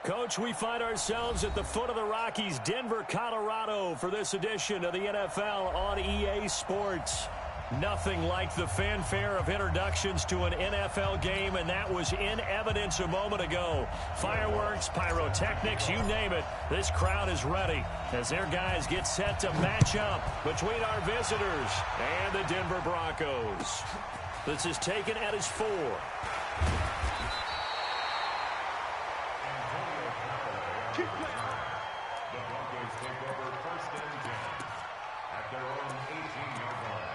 Coach, we find ourselves at the foot of the Rockies, Denver, Colorado, for this edition of the NFL on EA Sports. Nothing like the fanfare of introductions to an NFL game, and that was in evidence a moment ago. Fireworks, pyrotechnics, you name it. This crowd is ready as their guys get set to match up between our visitors and the Denver Broncos. This is taken at his 4. The Broncos take over 1st and 10 at their own 18-yard line.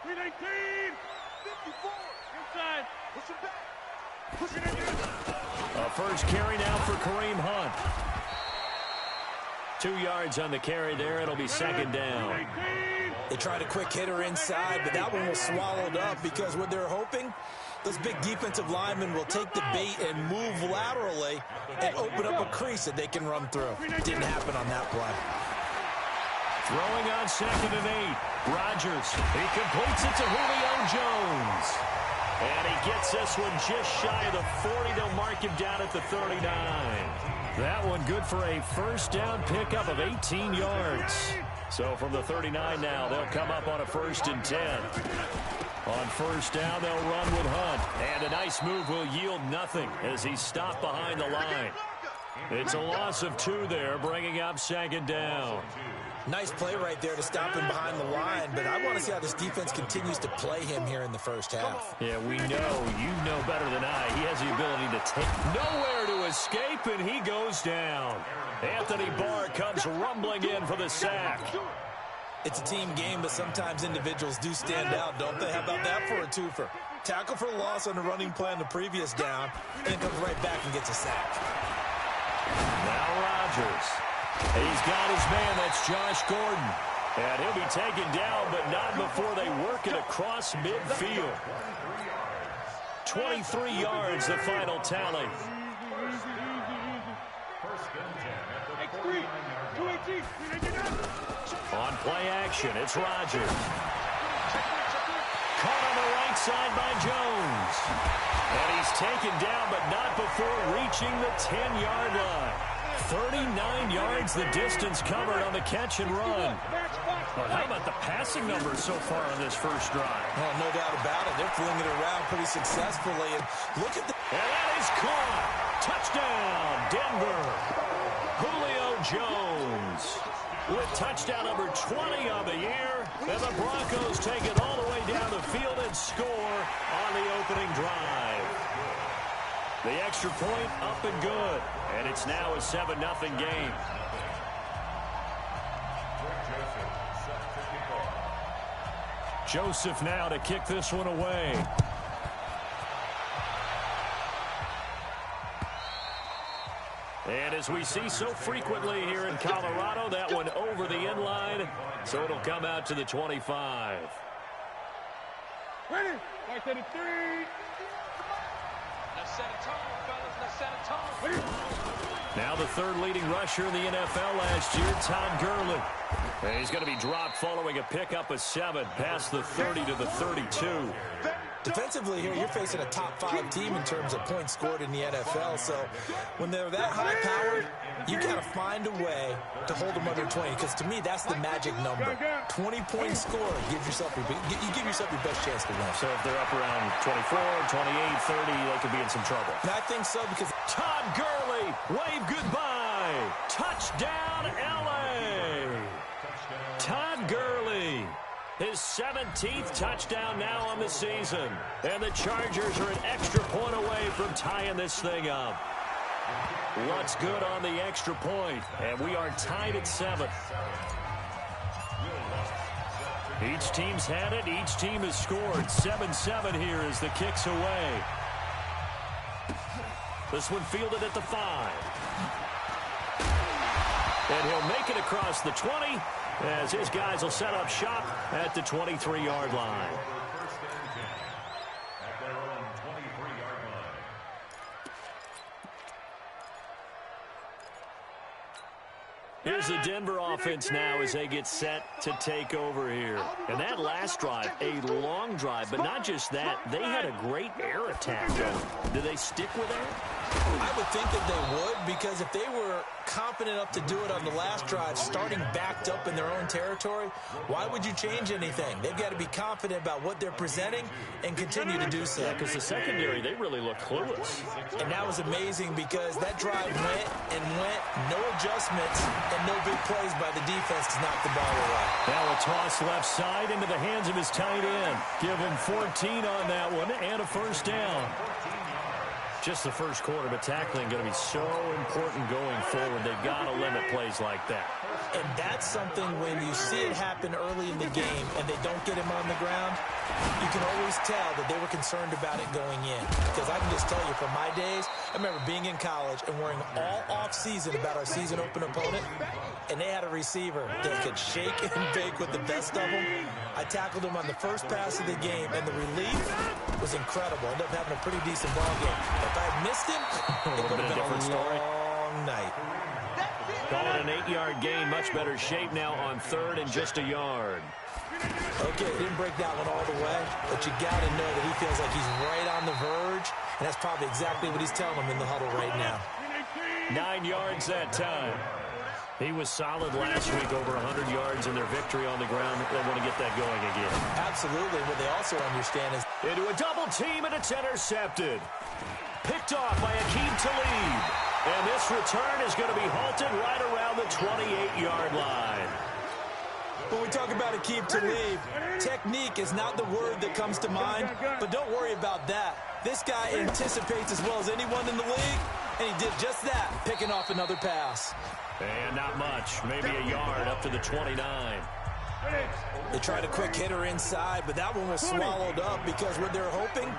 Green 18, 54, inside, push it back, push it in. A first carry now for Kareem Hunt. 2 yards on the carry there. It'll be second down. They tried a quick hitter inside, but that one was swallowed up because what they're hoping, those big defensive linemen will take the bait and move laterally and open up a crease that they can run through. Didn't happen on that play. Throwing on 2nd and 8. Rodgers. He completes it to Julio Jones. And he gets this one just shy of the 40. They'll mark him down at the 39. That one good for a first down pickup of 18 yards. So from the 39 now, they'll come up on a 1st and 10. On first down, they'll run with Hunt. And a nice move will yield nothing as he's stopped behind the line. It's a loss of 2 there, bringing up 2nd down. Nice play right there to stop him behind the line, but I want to see how this defense continues to play him here in the first half. Yeah, we know. You know better than I. He has the ability to take nowhere to escape, and he goes down. Anthony Barr comes rumbling in for the sack. It's a team game, but sometimes individuals do stand out, don't they? How about that for a twofer? Tackle for loss on the running play on the previous down, and then comes right back and gets a sack. Now Rodgers. He's got his man. That's Josh Gordon. And he'll be taken down, but not before they work it across midfield. 23 yards, the final tally. On play action, it's Rodgers. Caught on the right side by Jones. And he's taken down, but not before reaching the 10-yard line. 39 yards the distance covered on the catch and run. Well, how about the passing numbers so far on this first drive? Oh, no doubt about it. They're flinging it around pretty successfully. And look at the... And that is caught. Touchdown, Denver. Julio Jones with touchdown number 20 on the year. And the Broncos take it all the way down the field and score on the opening drive. The extra point up and good. And it's now a 7-0 game. Joseph now to kick this one away. And as we see so frequently here in Colorado, that one over the end line. So it'll come out to the 25. Ready? Right to the 3. Let's set a tone, fellas. Let's set a tone. Now the third leading rusher in the NFL last year, Todd Gurley. And he's going to be dropped following a pickup of 7 past the 30 to the 32. Defensively here, you're facing a top-5 team in terms of points scored in the NFL. So when they're that high-powered, you got to find a way to hold them under 20. Because to me, that's the magic number. 20-point score. You give yourself your best chance to win. So if they're up around 24, 28, 30, they could be in some trouble. And I think so because Todd Gurley, wave goodbye. Touchdown, L.A. Todd Gurley. His 17th touchdown now on the season. And the Chargers are an extra point away from tying this thing up. What's good on the extra point? And we are tied at 7. Each team's had it. Each team has scored. 7-7 here as the kick's away. This one fielded at the 5. And he'll make it across the 20. As his guys will set up shop at the 23-yard line. Here's the Denver offense now as they get set to take over here. And that last drive, a long drive, but not just that. They had a great air attack going. Do they stick with that? I would think that they would, because if they were confident enough to do it on the last drive, starting backed up in their own territory, why would you change anything? They've got to be confident about what they're presenting and continue to do so. Yeah, because the secondary, they really look clueless. And that was amazing because that drive went and went, no adjustments, and no big plays by the defense to knock the ball away. Now a toss left side into the hands of his tight end. Give him 14 on that one and a first down. Just the first quarter, but tackling going to be so important going forward. They've got to limit plays like that. And that's something when you see it happen early in the game and they don't get him on the ground, you can always tell that they were concerned about it going in. Because I can just tell you from my days, I remember being in college and worrying all off-season about our season open opponent, and they had a receiver that could shake and bake with the best of them. I tackled him on the first pass of the game, and the relief was incredible. Ended up having a pretty decent ball game. If I had missed him, it would have been a long night. Call it an 8-yard gain. Much better shape now on third and just a yard. Okay, didn't break that one all the way, but you got to know that he feels like he's right on the verge, and that's probably exactly what he's telling him in the huddle right now. 9 yards that time. He was solid last week, over 100 yards in their victory on the ground. They want to get that going again. Absolutely. What they also understand is into a double team, and it's intercepted. Picked off by Aqib Talib. And this return is going to be halted right around the 28-yard line. when we talk about Aqib Talib, technique is not the word that comes to mind, but don't worry about that. This guy anticipates as well as anyone in the league, and he did just that, picking off another pass. And not much, maybe a yard up to the 29. They tried a quick hitter inside, but that one was swallowed up because what they're hoping,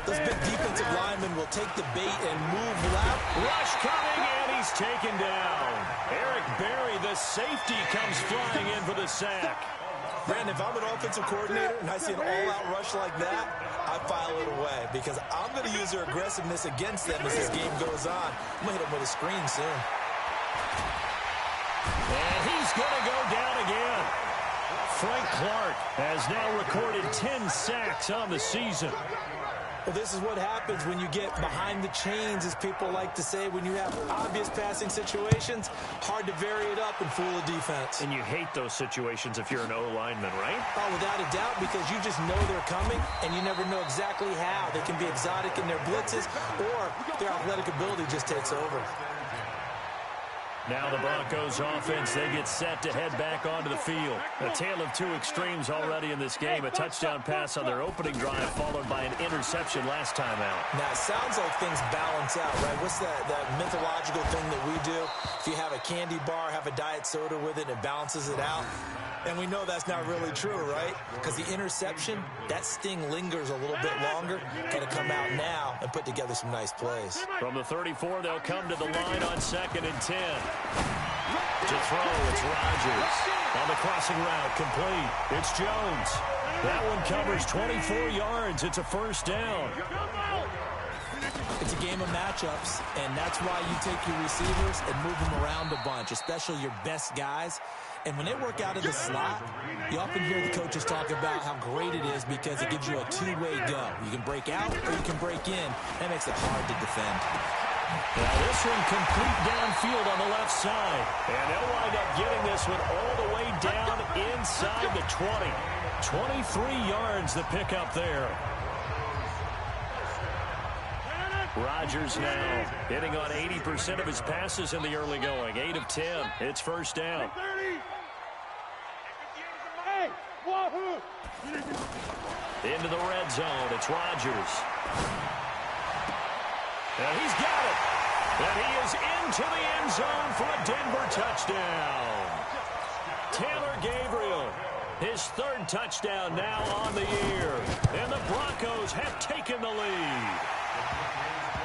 those big defensive linemen will take the bait and move left. Rush coming, and he's taken down. Eric Berry, the safety, comes flying in for the sack. Brandon, if I'm an offensive coordinator and I see an all-out rush like that, I file it away because I'm going to use their aggressiveness against them as this game goes on. I'm going to hit them with a screen soon. And he's going to go down again. Frank Clark has now recorded 10 sacks on the season. Well, this is what happens when you get behind the chains, as people like to say. When you have obvious passing situations, hard to vary it up and fool a defense. And you hate those situations if you're an O-lineman, right? Oh, without a doubt, because you just know they're coming, and you never know exactly how. They can be exotic in their blitzes, or their athletic ability just takes over. Now the Broncos offense, they get set to head back onto the field. A tale of two extremes already in this game. A touchdown pass on their opening drive, followed by an interception last time out. Now, it sounds like things balance out, right? What's that mythological thing that we do? If you have a candy bar, have a diet soda with it, it balances it out. And we know that's not really true, right? Because the interception, that sting lingers a little bit longer. Got to come out now and put together some nice plays. From the 34, they'll come to the line on 2nd and 10. To throw, it's Rodgers. On the crossing route, complete. It's Jones. That one covers 24 yards. It's a first down. It's a game of matchups, and that's why you take your receivers and move them around a bunch, especially your best guys. And when they work out of the slot, you often hear the coaches talk about how great it is because it gives you a two-way go. You can break out or you can break in. That makes it hard to defend. Now this one complete downfield on the left side. And they'll wind up getting this one all the way down inside the 20. 23 yards the pickup there. Rodgers now hitting on 80% of his passes in the early going. 8 of 10. It's first down. Into the red zone. It's Rodgers. And he's got it. And he is into the end zone for a Denver touchdown. Taylor Gabriel, his third touchdown now on the year. And the Broncos have taken the lead.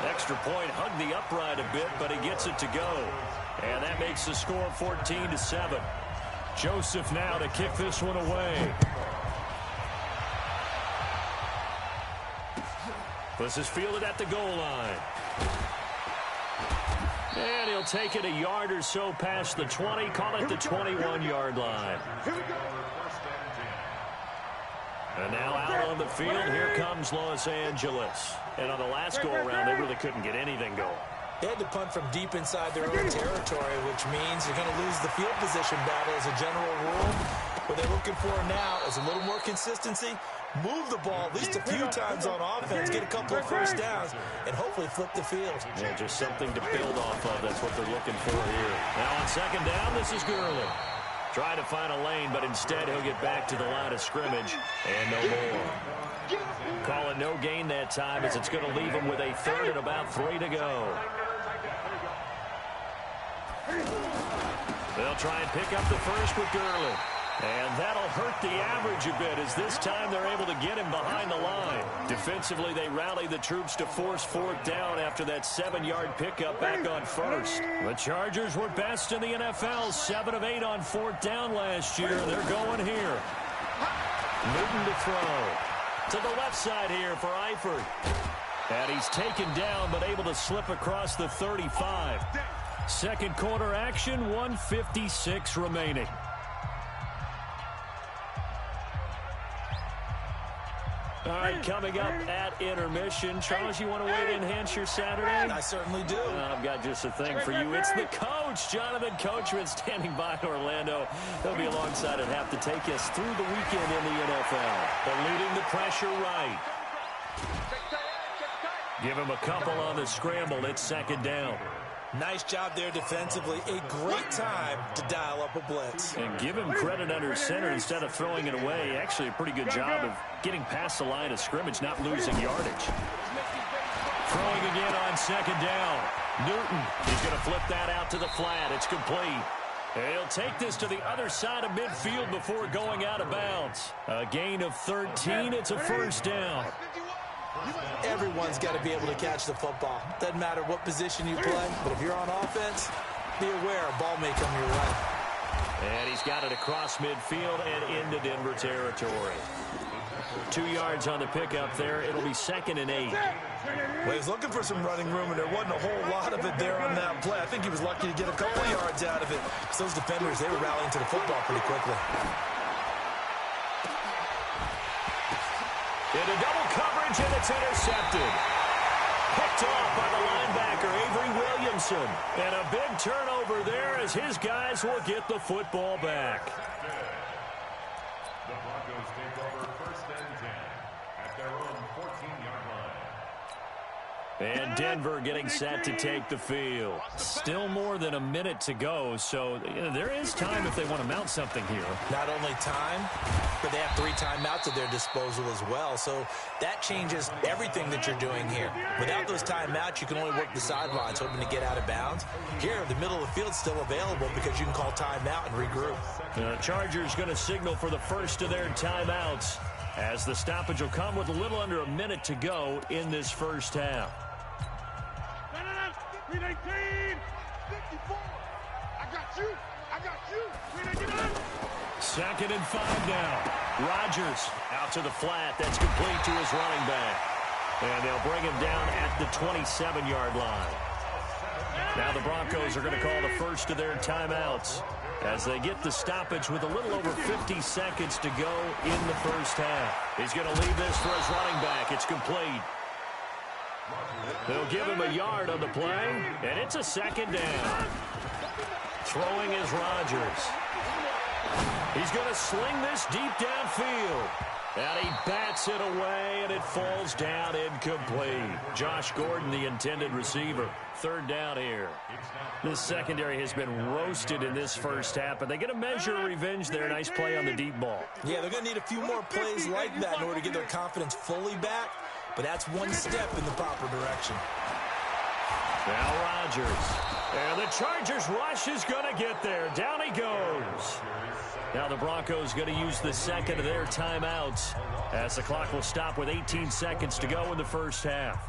Extra point hugged the upright a bit, but he gets it to go. And that makes the score 14-7. Joseph now to kick this one away. This is fielded at the goal line. And he'll take it a yard or so past the 20. Call it the 21-yard line. And now out on the field, here comes Los Angeles. And on the last go-around, they really couldn't get anything going. They had to punt from deep inside their own territory, which means you're going to lose the field position battle as a general rule. What they're looking for now is a little more consistency, move the ball at least a few times on offense, get a couple of first downs, and hopefully flip the field. Yeah, just something to build off of. That's what they're looking for here. Now on second down, this is Gurley. Trying to find a lane, but instead he'll get back to the line of scrimmage and no more. Call it no gain that time as it's going to leave him with a third and about 3 to go. They'll try and pick up the first with Gurley. And that'll hurt the average a bit as this time they're able to get him behind the line. Defensively, they rally the troops to force fourth down after that 7-yard pickup back on first. The Chargers were best in the NFL, 7 of 8 on fourth down last year. They're going here. Newton to throw. To the left side here for Eifert. And he's taken down but able to slip across the 35. Second quarter action, 1:56 remaining. All right, coming up at intermission. Charles, you want to weigh in and enhance your Saturday? I certainly do. I've got just a thing for you. It's the coach, Jonathan Coachman, standing by in Orlando. He'll be alongside at half to take us through the weekend in the NFL. Eluding the pressure right. Give him a couple on the scramble. It's second down. Nice job there defensively. A great time to dial up a blitz. And give him credit under center instead of throwing it away. Actually, a pretty good job of getting past the line of scrimmage, not losing yardage. Throwing again on second down. Newton, he's going to flip that out to the flat. It's complete. He'll take this to the other side of midfield before going out of bounds. A gain of 13. It's a first down. Everyone's got to be able to catch the football. Doesn't matter what position you play, but if you're on offense, be aware a ball may come your way. And he's got it across midfield and into Denver territory. 2 yards on the pickup there. It'll be second and 8. Well, he was looking for some running room, and there wasn't a whole lot of it there on that play. I think he was lucky to get a couple yards out of it. So those defenders, they were rallying to the football pretty quickly. Into double coverage, and it's intercepted. Picked off by the linebacker, Avery Williamson. And a big turnover there as his guys will get the football back. The Broncos take over first and 10 at their own 14-yard line. And Denver getting set to take the field. Still more than a minute to go, so there is time if they want to mount something here. Not only time, but they have 3 timeouts at their disposal as well. So that changes everything that you're doing here. Without those timeouts, you can only work the sidelines, hoping to get out of bounds. Here, the middle of the field's still available because you can call timeout and regroup. The Chargers going to signal for the first of their timeouts as the stoppage will come with a little under a minute to go in this first half. 319, 54. I got you. I got you. 399. Second and 5 now. Rodgers out to the flat. That's complete to his running back. And they'll bring him down at the 27-yard line. Now the Broncos are going to call the first of their timeouts as they get the stoppage with a little over 50 seconds to go in the first half. He's going to leave this for his running back. It's complete. They'll give him a yard on the play, and it's a second down. Throwing is Rodgers. He's going to sling this deep downfield. And he bats it away, and it falls down incomplete. Josh Gordon, the intended receiver. Third down here. This secondary has been roasted in this first half, but they get a measure of revenge there. Nice play on the deep ball. Yeah, they're going to need a few more plays like that in order to get their confidence fully back. But that's one step in the proper direction. Now Rodgers. And the Chargers rush is going to get there. Down he goes. Now the Broncos going to use the second of their timeouts as the clock will stop with 18 seconds to go in the first half.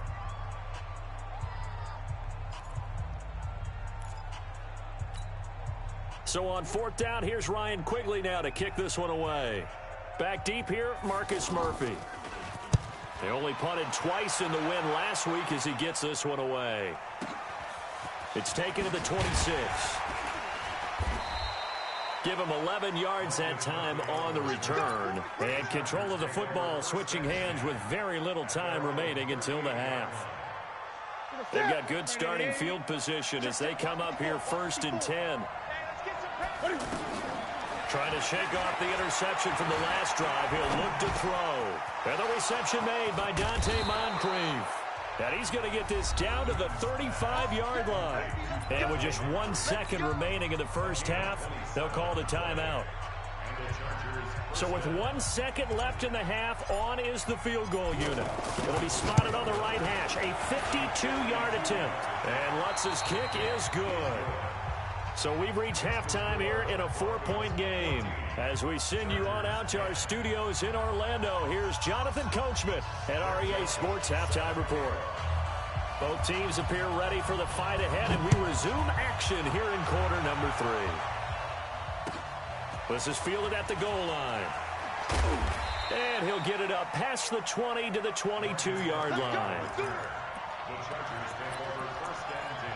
So on fourth down, here's Ryan Quigley now to kick this one away. Back deep here, Marcus Murphy. They only punted twice in the win last week as he gets this one away. It's taken to the 26. Give him 11 yards that time on the return. And control of the football switching hands with very little time remaining until the half. They've got good starting field position as they come up here 1st and 10. Trying to shake off the interception from the last drive. He'll look to throw. And the reception made by Dante Moncrief. And he's going to get this down to the 35-yard line. And with just 1 second remaining in the first half, they'll call the timeout. So with 1 second left in the half, on is the field goal unit. It'll be spotted on the right hash. A 52-yard attempt. And Lutz's kick is good. So we've reached halftime here in a 4-point game. As we send you on out to our studios in Orlando, here's Jonathan Coachman at REA Sports Halftime Report. Both teams appear ready for the fight ahead, and we resume action here in quarter number 3. This is fielded at the goal line. And he'll get it up past the 20 to the 22-yard line. The Chargers take over 1st and 10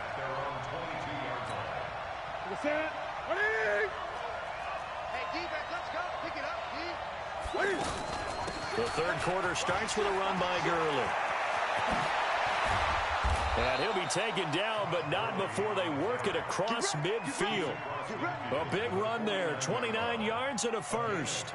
at their own 22-yard line. Hey, defense, let's go. Pick it up, D. The third quarter starts with a run by Gurley. And he'll be taken down, but not before they work it across midfield. A big run there, 29 yards and a first.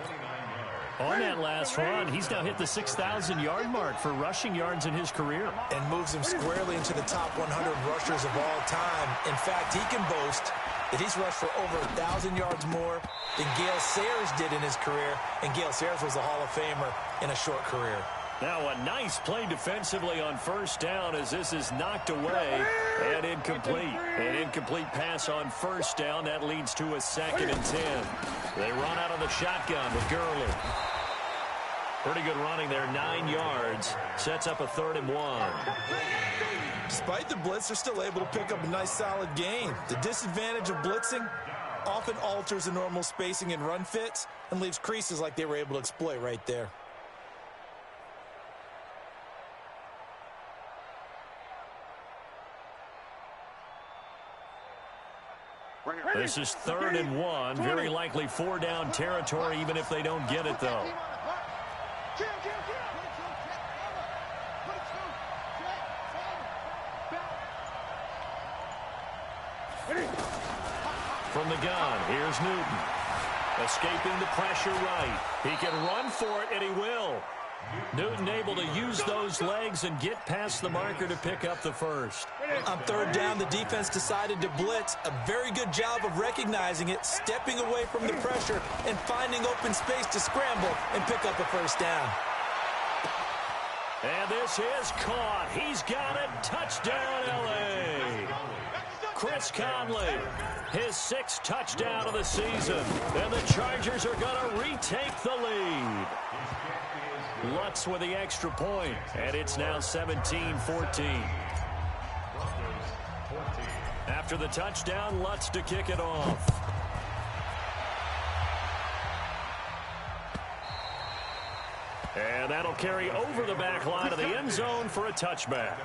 On that last run, he's now hit the 6,000-yard mark for rushing yards in his career. And moves him squarely into the top 100 rushers of all time. In fact, he can boast that he's rushed for over 1,000 yards more than Gale Sayers did in his career. And Gale Sayers was a Hall of Famer in a short career. Now a nice play defensively on first down as this is knocked away and incomplete. An incomplete pass on first down. That leads to a 2nd and 10. They run out of the shotgun with Gurley. Pretty good running there, 9 yards. Sets up a 3rd and 1. Despite the blitz, they're still able to pick up a nice solid gain. The disadvantage of blitzing often alters the normal spacing and run fits and leaves creases like they were able to exploit right there. This is 3rd and 1. Very likely 4-down territory, even if they don't get it, though. From the gun, here's Newton. Escaping the pressure right. He can run for it, and he will. Newton able to use those legs and get past the marker to pick up the first. On 3rd down, the defense decided to blitz. A very good job of recognizing it, stepping away from the pressure, and finding open space to scramble and pick up a first down. And this is caught. He's got it. Touchdown, L.A. Chris Conley, his 6th touchdown of the season. And the Chargers are going to retake the lead. Lutz with the extra point, and it's now 17-14. After the touchdown, Lutz to kick it off. And that'll carry over the back line of the end zone for a touchback.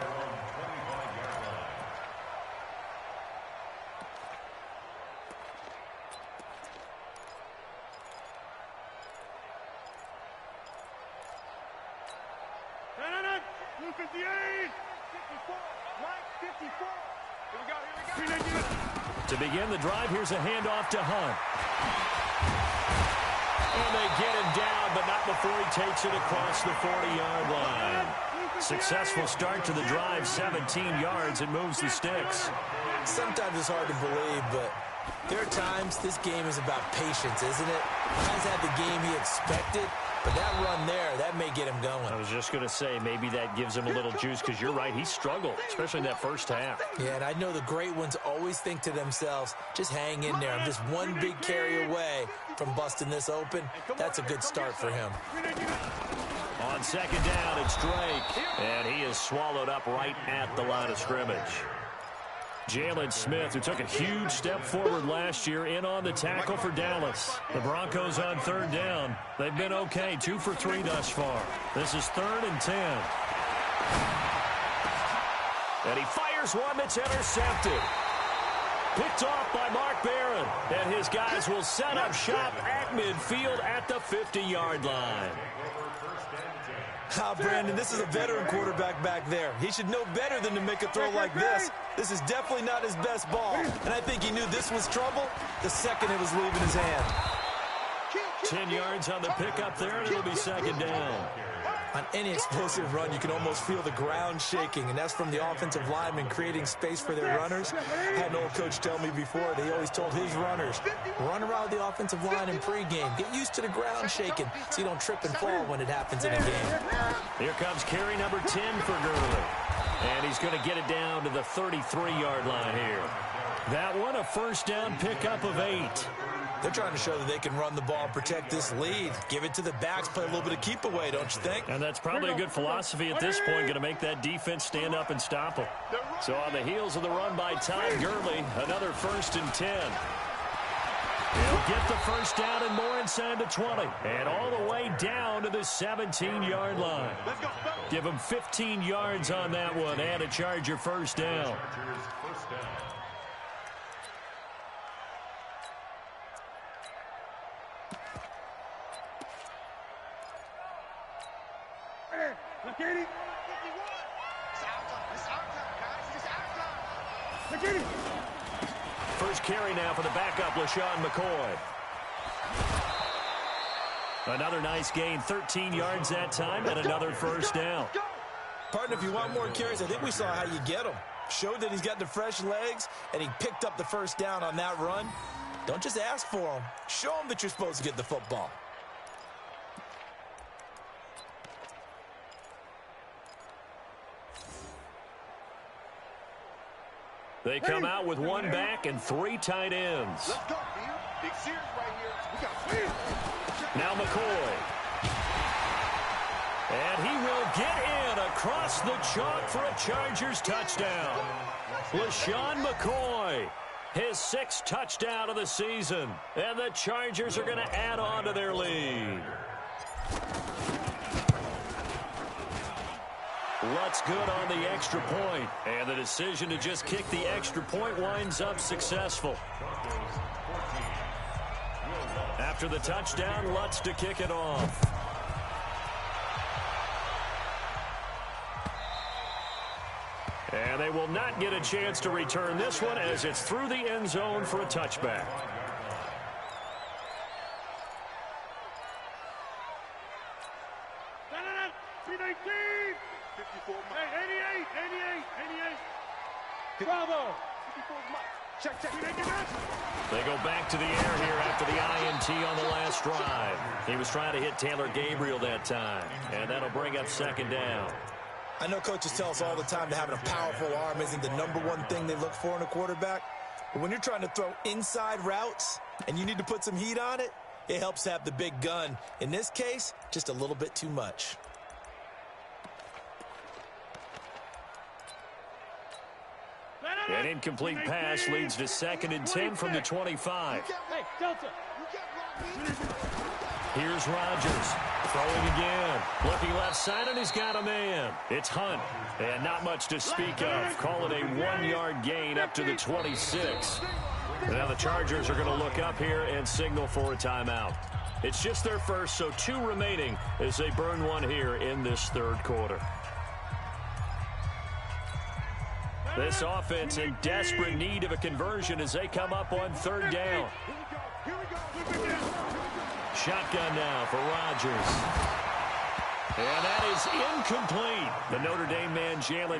Blue 58, 54, right 54. Here we go. To begin the drive, here's a handoff to Hunt. And they get him down, but not before he takes it across the 40-yard line. Successful start to the drive, 17 yards, and moves the sticks. Sometimes it's hard to believe, but there are times this game is about patience, isn't it? He has had the game he expected, but that run there, that may get him going. I was just going to say, maybe that gives him a little juice, because you're right, he struggled, especially in that first half. Yeah, and I know the great ones always think to themselves, just hang in there. I'm just one big carry away from busting this open. That's a good start for him. On 2nd down, it's Drake, and he is swallowed up right at the line of scrimmage. Jalen Smith, who took a huge step forward last year, in on the tackle for Dallas. The Broncos on 3rd down. They've been okay, 2 for 3 thus far. This is 3rd and 10. And he fires here's one that's intercepted. Picked off by Mark Barron. And his guys will set up shop at midfield at the 50-yard line. Brandon, this is a veteran quarterback back there. He should know better than to make a throw like this. This is definitely not his best ball. And I think he knew this was trouble the second it was leaving his hand. 10 yards on the pickup there, and it'll be second down. On any explosive run, you can almost feel the ground shaking, and that's from the offensive linemen creating space for their runners. I had an old coach tell me before that he always told his runners, run around the offensive line in pregame. Get used to the ground shaking so you don't trip and fall when it happens in a game. Here comes carry number 10 for Gurley. And he's going to get it down to the 33-yard line here. That one, a first down pickup of 8. They're trying to show that they can run the ball and protect this lead. Give it to the backs, play a little bit of keep away, don't you think? And that's probably a good philosophy at this point, going to make that defense stand up and stop them. So on the heels of the run by Todd Gurley, another 1st and 10. He'll get the first down and more inside the 20. And all the way down to the 17-yard line. Give him 15 yards on that one and a Charger first down. First carry now for the backup, LaShawn McCoy. Another nice gain, 13 yards that time, and another first down. Partner, if you want more carries, I think we saw how you get them. Showed that he's got the fresh legs, and he picked up the first down on that run. Don't just ask for them. Show them that you're supposed to get the football. They come out with one back and 3 tight ends. Let's go, man. Big series right here. We got win. Now McCoy. And he will get in across the chalk for a Chargers touchdown. LaShawn McCoy, his 6th touchdown of the season. And the Chargers are going to add on to their lead. Lutz good on the extra point, and the decision to just kick the extra point winds up successful. After the touchdown, Lutz to kick it off. And they will not get a chance to return this one as it's through the end zone for a touchback. Bravo. They go back to the air here after the INT on the last drive. He was trying to hit Taylor Gabriel that time, and that'll bring up second down. I know coaches tell us all the time that having a powerful arm isn't the #1 thing they look for in a quarterback. But when you're trying to throw inside routes and you need to put some heat on it, it helps have the big gun. In this case, just a little bit too much. An incomplete pass leads to 2nd and 10 from the 25. Hey, Delta. Here's Rodgers. Throwing again. Looking left side, and he's got a man. It's Hunt. And not much to speak of. Call it a 1-yard gain up to the 26. Now the Chargers are going to look up here and signal for a timeout. It's just their first, so 2 remaining as they burn one here in this 3rd quarter. This offense in desperate need of a conversion as they come up on 3rd down. Shotgun now for Rodgers. And that is incomplete. The Notre Dame man, Jalen